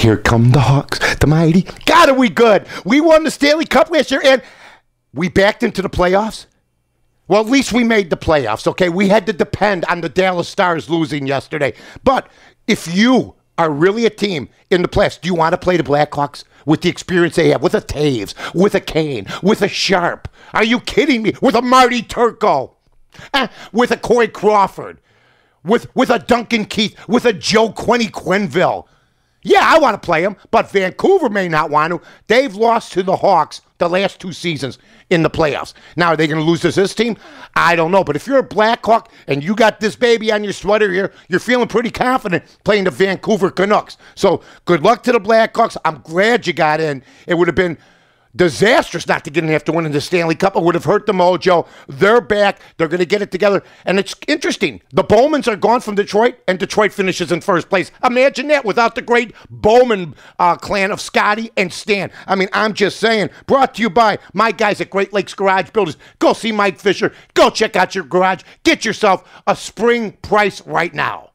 Here come the Hawks, the mighty. God, are we good? We won the Stanley Cup last year, and we backed into the playoffs. Well, at least we made the playoffs, okay? We had to depend on the Dallas Stars losing yesterday. But if you are really a team in the playoffs, do you want to play the Blackhawks with the experience they have, with a Taves, with a Kane, with a Sharp? Are you kidding me? With a Marty Turco, with a Corey Crawford, with a Duncan Keith, with a Joe Quenneville? Yeah, I want to play them, but Vancouver may not want to. They've lost to the Hawks the last 2 seasons in the playoffs. Now, are they going to lose to this team? I don't know. But if you're a Blackhawk and you got this baby on your sweater here, you're feeling pretty confident playing the Vancouver Canucks. So good luck to the Blackhawks. I'm glad you got in. It would have been disastrous not to get in after winning the Stanley Cup. It would have hurt the mojo. They're back. They're going to get it together. And it's interesting. The Bowmans are gone from Detroit, and Detroit finishes in first place. Imagine that without the great Bowman clan of Scotty and Stan. I mean, I'm just saying. Brought to you by my guys at Great Lakes Garage Builders. Go see Mike Fisher. Go check out your garage. Get yourself a spring price right now.